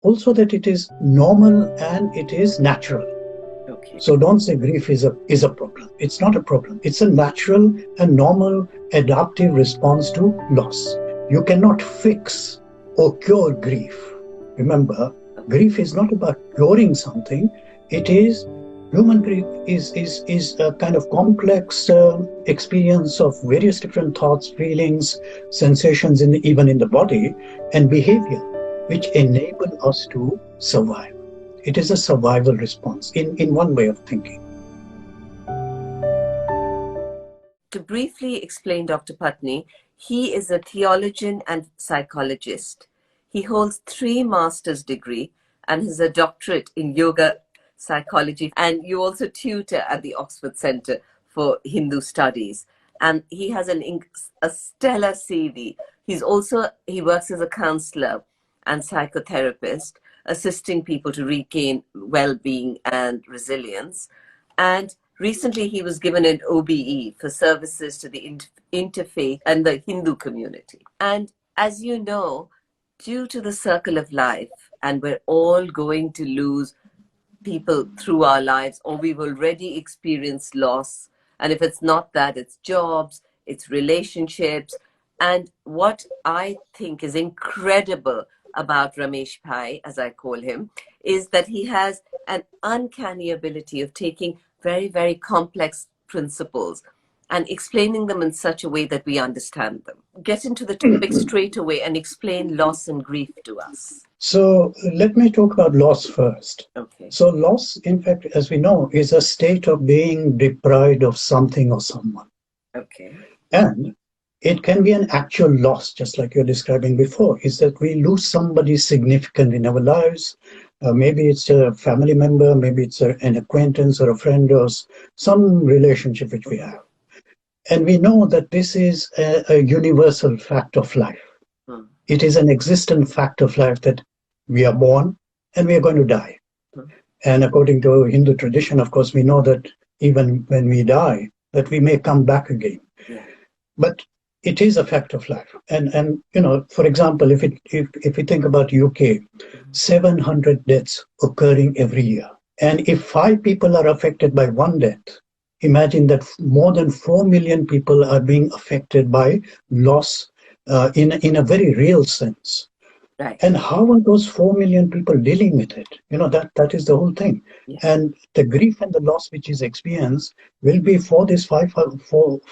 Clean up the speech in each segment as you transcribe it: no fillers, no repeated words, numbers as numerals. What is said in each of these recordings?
also that it is normal and it is natural. Okay. So don't say grief is a problem. It's not a problem. It's a natural and normal adaptive response to loss. You cannot fix or cure grief. Remember, grief is not about curing something. It is human grief is a kind of complex experience of various different thoughts, feelings, sensations even in the body and behavior, which enable us to survive. It is a survival response in one way of thinking. To briefly explain Dr. Pattni, he is a theologian and psychologist. He holds 3 master's degrees and has a doctorate in yoga psychology. And you also tutor at the Oxford Centre for Hindu Studies. And he has a stellar CV. He works as a counselor and psychotherapist, assisting people to regain well-being and resilience. And recently he was given an OBE for services to the interfaith and the Hindu community. And as you know, due to the circle of life, and we're all going to lose people through our lives, or we've already experienced loss. And if it's not that, it's jobs, it's relationships. And what I think is incredible about Ramesh Bhai, as I call him, is that he has an uncanny ability of taking very, very complex principles and explaining them in such a way that we understand them. Get into the topic straight away and explain loss and grief to us. So let me talk about loss first. Okay. So loss, in fact, as we know, is a state of being deprived of something or someone. Okay. And it can be an actual loss, just like you're describing before, is that we lose somebody significant in our lives. Maybe it's a family member, maybe it's an acquaintance or a friend or some relationship which we have. And we know that this is a universal fact of life. It is an existent fact of life that we are born and we are going to die. And according to Hindu tradition, of course, we know that even when we die, that we may come back again. Yeah. But it is a fact of life. And you know, for example, if we think about UK, 700 deaths occurring every year. And if 5 people are affected by one death, imagine that more than 4 million people are being affected by loss in a very real sense. Right. And how are those 4 million people dealing with it? You know, that is the whole thing. Yeah. And the grief and the loss which is experienced will be for this 4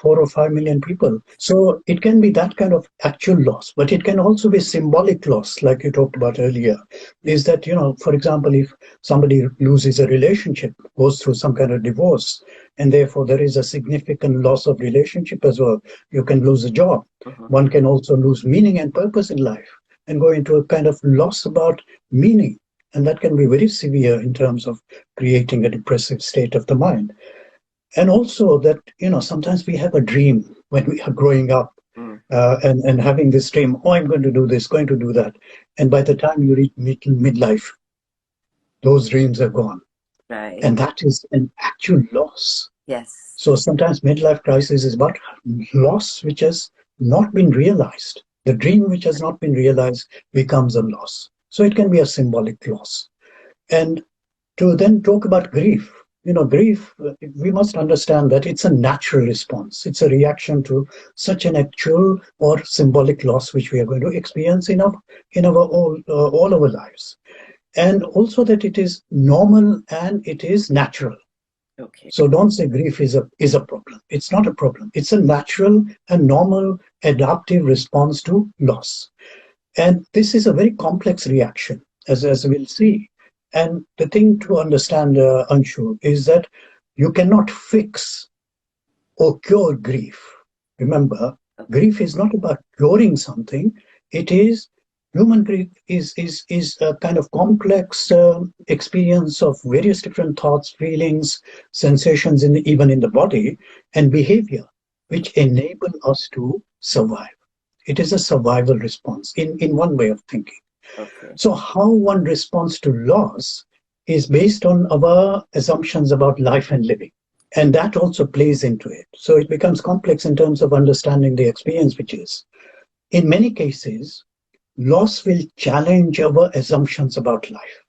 or 5 million people. So it can be that kind of actual loss, but it can also be symbolic loss, like you talked about earlier. Is that, you know, for example, if somebody loses a relationship, goes through some kind of divorce, and therefore there is a significant loss of relationship as well. You can lose a job. One can also lose meaning and purpose in life and go into a kind of loss about meaning. And that can be very severe in terms of creating a depressive state of the mind. And also that, you know, sometimes we have a dream when we are growing up and having this dream, oh, I'm going to do this, going to do that. And by the time you reach midlife, those dreams are gone. Right. And that is an actual loss. Yes. So sometimes midlife crisis is about loss which has not been realized. The dream which has not been realized becomes a loss. So it can be a symbolic loss. And to then talk about grief, you know, grief, we must understand that it's a natural response. It's a reaction to such an actual or symbolic loss which we are going to experience in all our lives. And also that it is normal and it is natural. Okay. So don't say grief is a problem. It's not a problem. It's a natural and normal adaptive response to loss. And this is a very complex reaction, as we'll see. And the thing to understand, Anshu, is that you cannot fix or cure grief. Remember, grief is not about curing something. It is human grief is a kind of complex experience of various different thoughts, feelings, sensations even in the body and behavior, which enable us to survive. It is a survival response in one way of thinking. Okay. So how one responds to loss is based on our assumptions about life and living. And that also plays into it. So it becomes complex in terms of understanding the experience, which is, in many cases, loss will challenge our assumptions about life.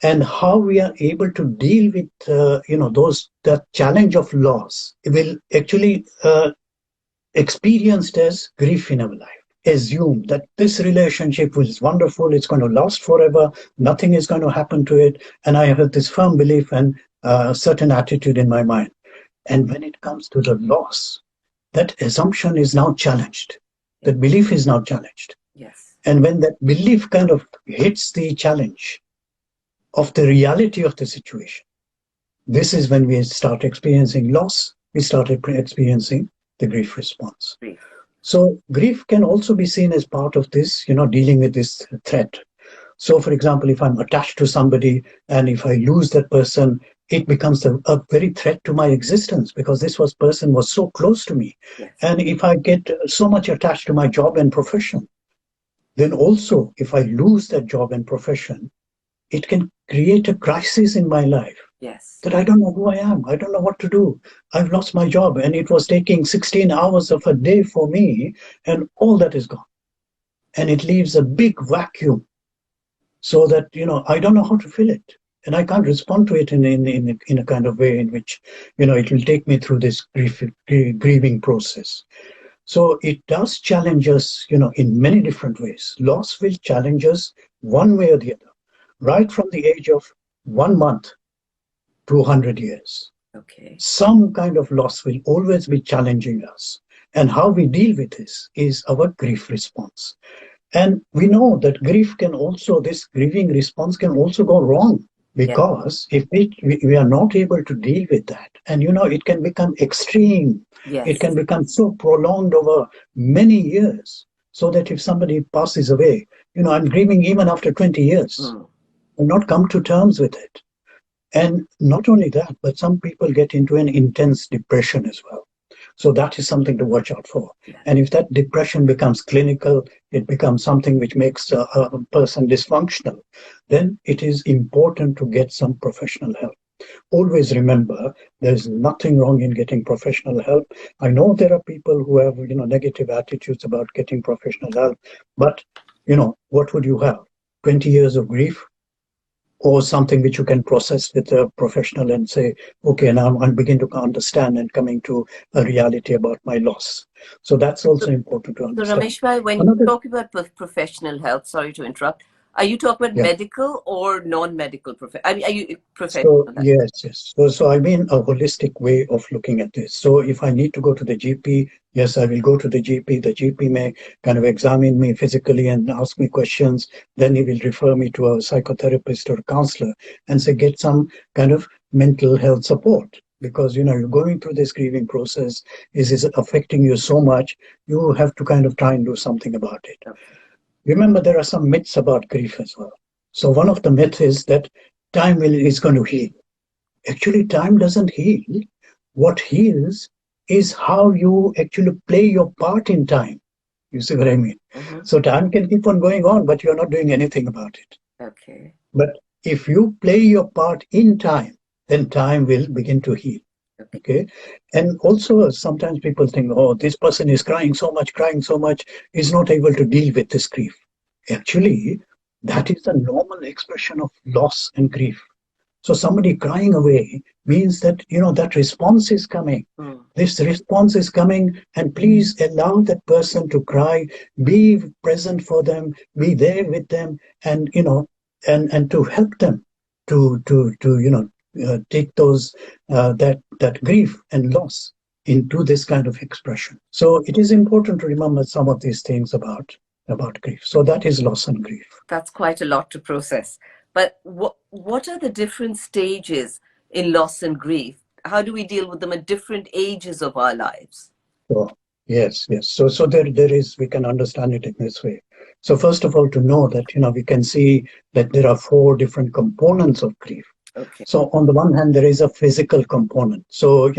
And how we are able to deal with, that challenge of loss will actually experienced as grief in our life. Assume that this relationship was wonderful, it's going to last forever, nothing is going to happen to it, and I have this firm belief and a certain attitude in my mind. And when it comes to the loss, that assumption is now challenged. That belief is now challenged. Yes. And when that belief kind of hits the challenge of the reality of the situation, this is when we start experiencing loss, we start experiencing the grief response. Grief. So grief can also be seen as part of this, dealing with this threat. So for example, if I'm attached to somebody and if I lose that person, it becomes a very threat to my existence because this person was so close to me. Yes. And if I get so much attached to my job and profession, then also if I lose that job and profession, it can create a crisis in my life. Yes. That I don't know who I am. I don't know what to do. I've lost my job and it was taking 16 hours of a day for me and all that is gone. And it leaves a big vacuum so that, I don't know how to fill it. And I can't respond to it in a kind of way in which, it will take me through this grieving process. So it does challenge us, in many different ways. Loss will challenge us one way or the other, right from the age of 1 month to 100 years. Okay. Some kind of loss will always be challenging us. And how we deal with this is our grief response. And we know that this grieving response can also go wrong because if we are not able to deal with that, and it can become extreme. Yes. It can become so prolonged over many years, so that if somebody passes away, I'm grieving even after 20 years, and not come to terms with it. And not only that, but some people get into an intense depression as well. So that is something to watch out for. Yeah. And if that depression becomes clinical, it becomes something which makes a person dysfunctional, then it is important to get some professional help. Always remember, there's nothing wrong in getting professional help. I know there are people who have, negative attitudes about getting professional help, but, what would you have? 20 years of grief? Or something which you can process with a professional and say, okay, now I'm beginning to understand and coming to a reality about my loss. So that's also important to understand. So Ramesh, when you talk about professional help, sorry to interrupt, are you talking about medical or non-medical are you professional? So, yes. So I mean a holistic way of looking at this. So if I need to go to the GP, yes, I will go to the GP. The GP may kind of examine me physically and ask me questions. Then he will refer me to a psychotherapist or a counselor and say, get some kind of mental health support. Because, you're going through this grieving process. Is affecting you so much, you have to kind of try and do something about it. Okay. Remember, there are some myths about grief as well. So one of the myths is that time is going to heal. Actually, time doesn't heal. What heals is how you actually play your part in time. You see what I mean? Mm-hmm. So time can keep on going on, but you're not doing anything about it. Okay. But if you play your part in time, then time will begin to heal. Okay. And also sometimes people think, oh, this person is crying so much, is not able to deal with this grief. Actually, that is the normal expression of loss and grief. So somebody crying away means that, that response is coming. This response is coming, and please allow that person to cry, be present for them, be there with them, and, and to help them to take those that grief and loss into this kind of expression. So it is important to remember some of these things about grief. So that is loss and grief. That's quite a lot to process. But what are the different stages in loss and grief? How do we deal with them at different ages of our lives? So, yes. So there is, we can understand it in this way. So first of all, to know that, we can see that there are 4 different components of grief. Okay. So on the one hand, there is a physical component. So,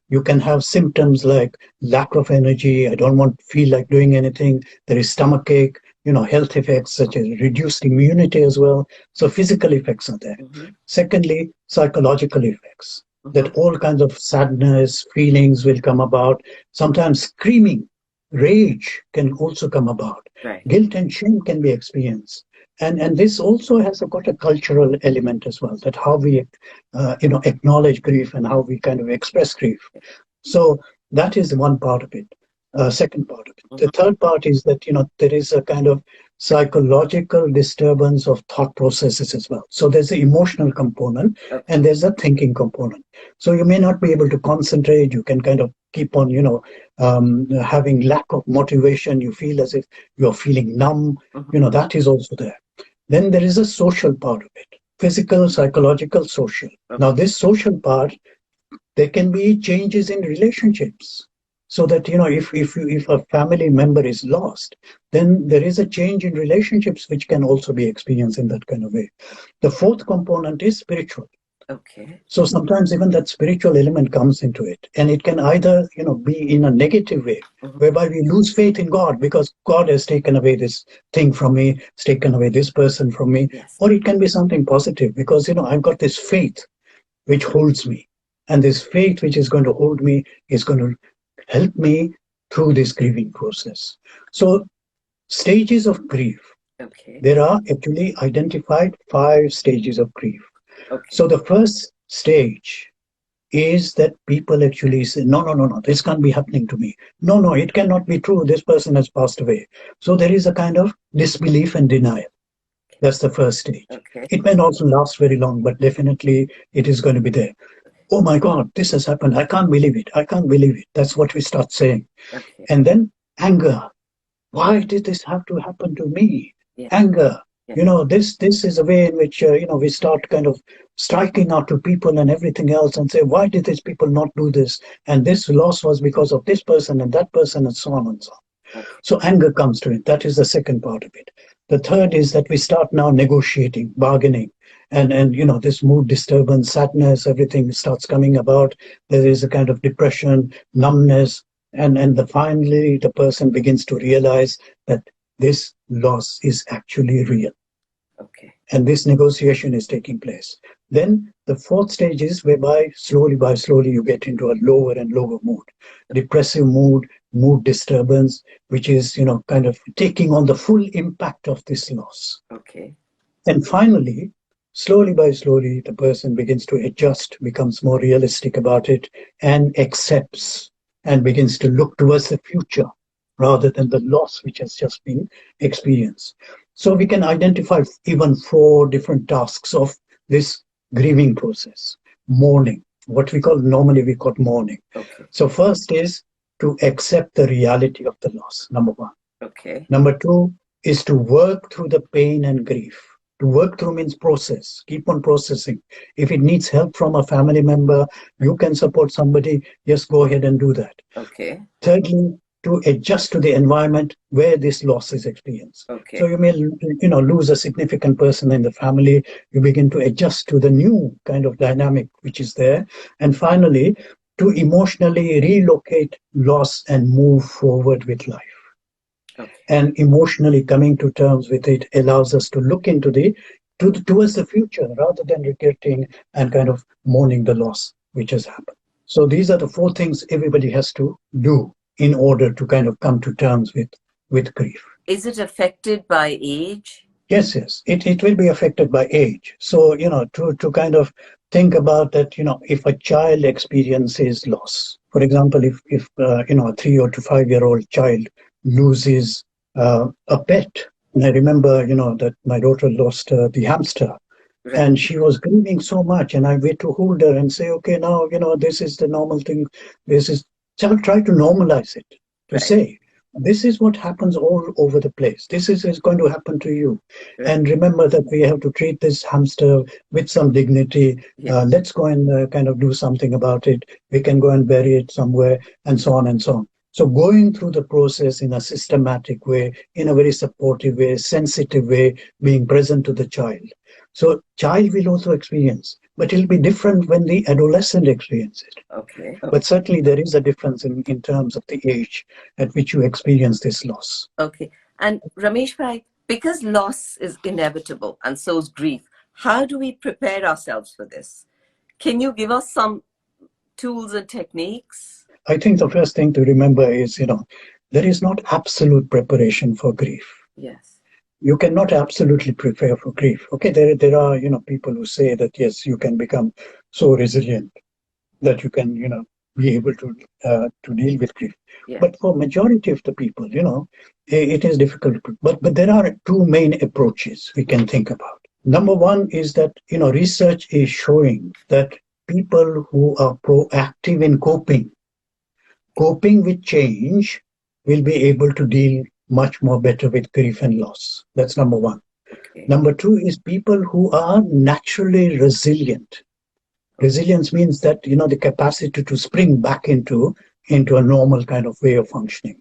you can have symptoms like lack of energy. I don't feel like doing anything. There is stomachache, health effects such as reduced immunity as well. So physical effects are there. Mm-hmm. Secondly, psychological effects, that all kinds of sadness, feelings will come about. Sometimes screaming rage can also come about. Right. Guilt and shame can be experienced. And this also has got a cultural element as well, that how we, acknowledge grief and how we kind of express grief. So that is one part of it. Second part of it. The third part is that, there is a kind of psychological disturbance of thought processes as well. So there's the emotional component and there's a thinking component. So you may not be able to concentrate. You can kind of keep on, having lack of motivation. You feel as if you're feeling numb. That is also there. Then there is a social part of it. Physical, psychological, social. Now this social part, there can be changes in relationships. So that, if a family member is lost, then there is a change in relationships which can also be experienced in that kind of way. The fourth component is spiritual. Okay. So sometimes even that spiritual element comes into it. And it can either, be in a negative way, whereby we lose faith in God because God has taken away this thing from me, has taken away this person from me. Yes. Or it can be something positive because, I've got this faith which holds me. And this faith which is going to hold me is going to help me through this grieving process. So stages of grief. Okay. There are actually identified 5 stages of grief. Okay. So the first stage is that people actually say, no, this can't be happening to me. No, it cannot be true. This person has passed away. So there is a kind of disbelief and denial. That's the first stage. Okay. It may not last very long, but definitely it is going to be there. Oh my God, this has happened. I can't believe it. I can't believe it. That's what we start saying. Okay. And then anger. Why did this have to happen to me? Yeah. Anger. Yeah. This is a way in which, we start kind of striking out to people and everything else and say, why did these people not do this? And this loss was because of this person and that person and so on and so on. Okay. So anger comes to it. That is the second part of it. The third is that we start now negotiating, bargaining. And this mood disturbance, sadness, everything starts coming about. There is a kind of depression, numbness, and finally the person begins to realize that this loss is actually real. Okay. And this negotiation is taking place. Then the fourth stage is whereby slowly you get into a lower and lower mood, depressive mood disturbance, which is, kind of taking on the full impact of this loss. Okay. And finally, slowly, the person begins to adjust, becomes more realistic about it, and accepts and begins to look towards the future rather than the loss which has just been experienced. So we can identify even 4 different tasks of this grieving process. Mourning, what we call mourning. Okay. So first is to accept the reality of the loss, number 1. Okay. Number 2 is to work through the pain and grief. To work through means process, keep on processing. If it needs help from a family member, you can support somebody, just go ahead and do that. Okay. Thirdly, to adjust to the environment where this loss is experienced. Okay. So you may, lose a significant person in the family. You begin to adjust to the new kind of dynamic which is there. And finally, to emotionally relocate loss and move forward with life. Okay. And emotionally coming to terms with it allows us to look into towards the future rather than regretting and kind of mourning the loss which has happened. So these are the 4 things everybody has to do in order to kind of come to terms with grief. Is it affected by age? Yes. It will be affected by age. So, to kind of think about that, if a child experiences loss, for example, if a 3 or 5-year-old child loses a pet. And I remember, that my daughter lost the hamster. Right. And she was grieving so much. And I wait to hold her and say, okay, now, this is the normal thing. So try to normalize it. To say, this is what happens all over the place. This is going to happen to you. Right. And remember that we have to treat this hamster with some dignity. Yeah. Let's go and kind of do something about it. We can go and bury it somewhere and so on and so on. So going through the process in a systematic way, in a very supportive way, sensitive way, being present to the child. So child will also experience, but it'll be different when the adolescent experiences it. Okay. But certainly there is a difference in terms of the age at which you experience this loss. Okay. And Ramesh bhai, because loss is inevitable and so is grief, how do we prepare ourselves for this? Can you give us some tools and techniques? I think the first thing to remember is, there is not absolute preparation for grief. Yes. You cannot absolutely prepare for grief. Okay, there are, people who say that, yes, you can become so resilient that you can, be able to deal with grief. Yes. But for majority of the people, it is difficult. But there are two main approaches we can think about. Number one is that, research is showing that people who are proactive in coping with change will be able to deal much more better with grief and loss. That's number one. Okay. Number two is people who are naturally resilient. Resilience means that, the capacity to spring back into a normal kind of way of functioning.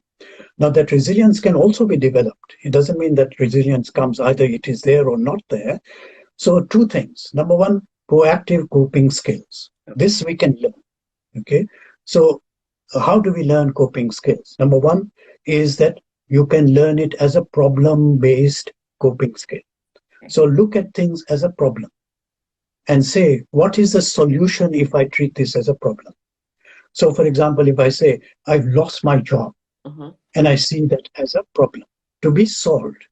Now, that resilience can also be developed. It doesn't mean that resilience comes either it is there or not there. So two things. Number one, proactive coping skills. This we can learn. Okay. So how do we learn coping skills? Number one is that you can learn it as a problem-based coping skill. So look at things as a problem and say, what is the solution if I treat this as a problem? So, for example, if I say, I've lost my job, and I see that as a problem to be solved,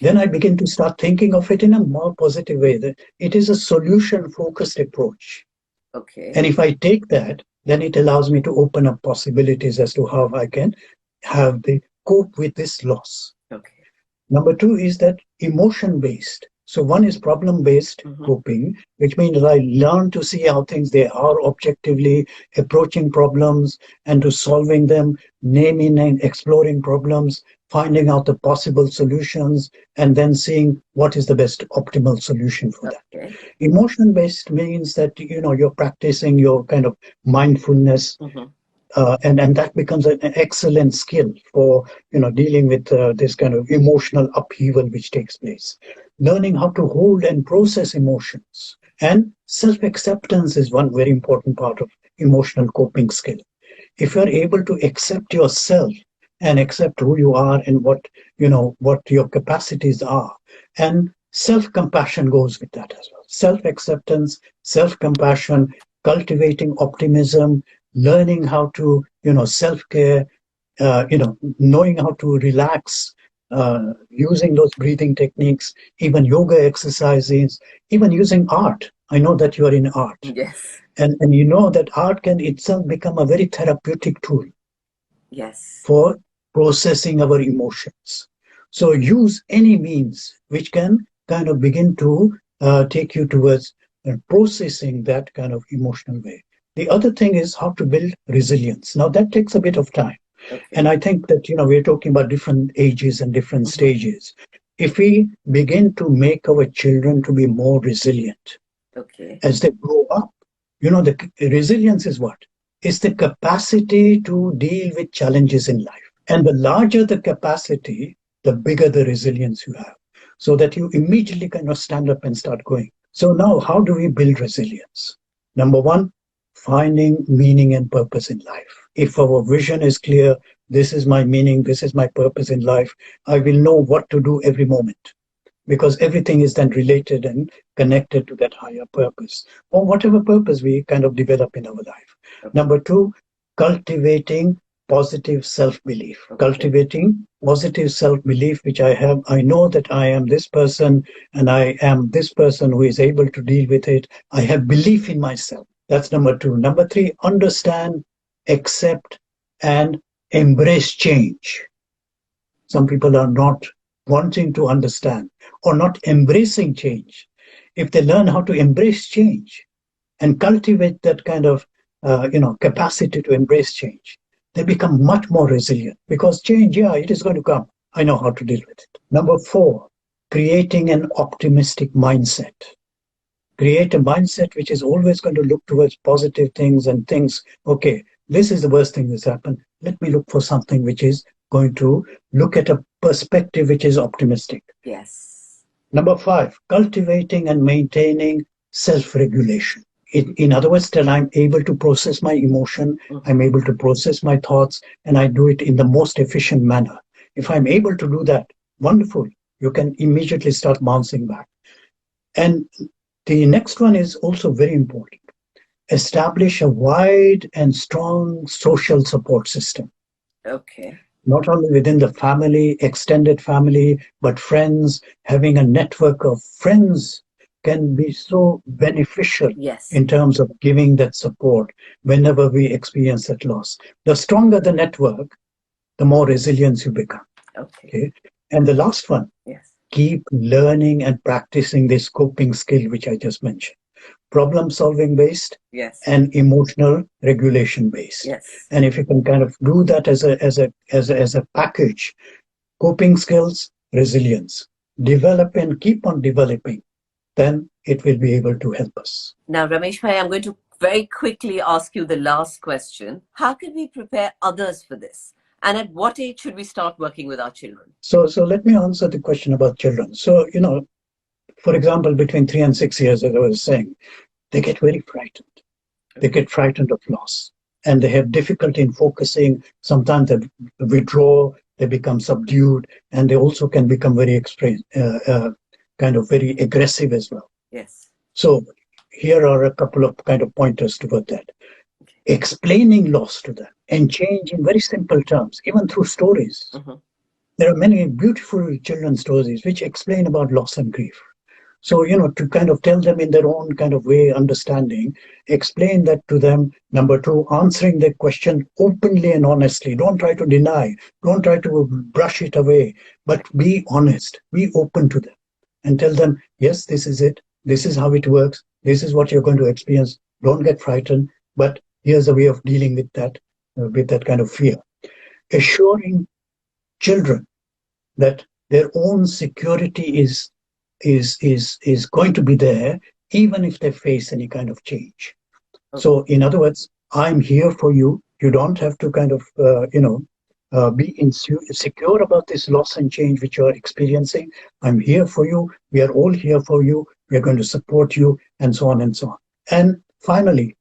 then I begin to start thinking of it in a more positive way, that it is a solution-focused approach. Okay. And if I take that, then it allows me to open up possibilities as to how I can have the cope with this loss. Okay. Number two is that emotion-based. So one is problem-based coping, which means that I learn to see how things they are objectively, approaching problems and to solving them, naming and exploring problems, finding out the possible solutions, and then seeing what is the best optimal solution for that. Okay. Emotion-based means that, you're practicing your kind of mindfulness, and that becomes an excellent skill for, dealing with this kind of emotional upheaval which takes place. Learning how to hold and process emotions. And self-acceptance is one very important part of emotional coping skill. If you're able to accept yourself and accept who you are and what your capacities are, and self-compassion goes with that as well. Self-acceptance, self-compassion, cultivating optimism, learning how to, self-care, knowing how to relax, using those breathing techniques, even yoga exercises, even using art. I know that you are in art. Yes. And you know that art can itself become a very therapeutic tool. Yes. For processing our emotions. So use any means which can kind of begin to take you towards processing that kind of emotional way. The other thing is how to build resilience. Now that takes a bit of time. Okay. And I think that, we're talking about different ages and different stages. If we begin to make our children to be more resilient as they grow up, the resilience is what? It's the capacity to deal with challenges in life. And the larger the capacity, the bigger the resilience you have. So that you immediately kind of stand up and start going. So now, how do we build resilience? Number one, finding meaning and purpose in life. If our vision is clear, this is my meaning, this is my purpose in life, I will know what to do every moment. Because everything is then related and connected to that higher purpose, or whatever purpose we kind of develop in our life. Okay. Number two, cultivating positive self-belief. Okay. Cultivating positive self-belief, which I know that I am this person, and I am this person who is able to deal with it. I have belief in myself. That's number two. Number three, understand, accept, and embrace change. Some people are not wanting to understand or not embracing change. If they learn how to embrace change and cultivate that kind of capacity to embrace change, they become much more resilient, because change, it is going to come. I know how to deal with it. Number four, creating an optimistic mindset. Create a mindset which is always going to look towards positive things and things, okay, this is the worst thing that's happened. Let me look for something which is going to look at a perspective which is optimistic. Yes. Number five, cultivating and maintaining self-regulation. In other words, that I'm able to process my emotion, I'm able to process my thoughts, and I do it in the most efficient manner. If I'm able to do that, wonderful. You can immediately start bouncing back. And the next one is also very important. Establish a wide and strong social support system. Okay. not only within the family, extended family, but friends. Having a network of friends can be so beneficial Yes. in terms of giving that support whenever we experience that loss. The stronger the network, the more resilient you become. Okay. Okay. And the last one, Yes. keep learning and practicing this coping skill, which I just mentioned, problem solving based Yes. and emotional regulation based. Yes. And if you can kind of do that as a package, coping skills, resilience, develop and keep on developing, then it will be able to help us. Now, Ramesh Bhai, I'm going to very quickly ask you the last question. How can we prepare others for this? And at what age should we start working with our children? So let me answer the question about children. So, for example, between 3 and 6 years, as I was saying, they get very frightened. They get frightened of loss, and they have difficulty in focusing. Sometimes they withdraw, they become subdued, and they also can become kind of very aggressive as well. Yes. So here are a couple of kind of pointers toward that. Explaining loss to them and change in very simple terms, even through stories. There are many beautiful children's stories which explain about loss and grief. So, to kind of tell them in their own kind of way, understanding, explain that to them. Number two, answering the question openly and honestly. Don't try to deny, don't try to brush it away, but be honest, be open to them and tell them, yes, this is it. This is how it works. This is what you're going to experience. Don't get frightened, but here's a way of dealing with that kind of fear. Assuring children that their own security is going to be there even if they face any kind of change. Okay. So in other words, I'm here for you. You don't have to kind of be insecure about this loss and change which you are experiencing. I'm here for you. We are all here for you. We are going to support you, and so on and so on. And finally,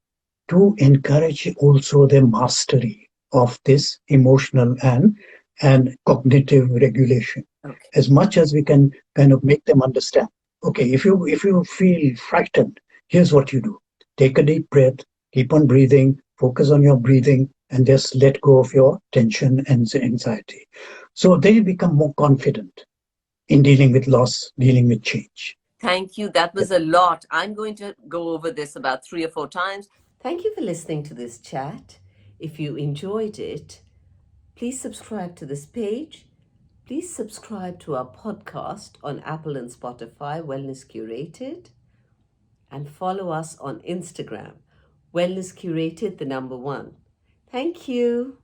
to encourage also the mastery of this emotional and cognitive regulation. Okay. As much as we can kind of make them understand. Okay, if you feel frightened, here's what you do. Take a deep breath, keep on breathing, focus on your breathing, and just let go of your tension and anxiety. So they become more confident in dealing with loss, dealing with change. Thank you. That was a lot. I'm going to go over this about 3 or 4 times. Thank you for listening to this chat. If you enjoyed it, please subscribe to this page. Please subscribe to our podcast on Apple and Spotify, Wellness Curated, and follow us on Instagram, Wellness Curated, the number 1. Thank you.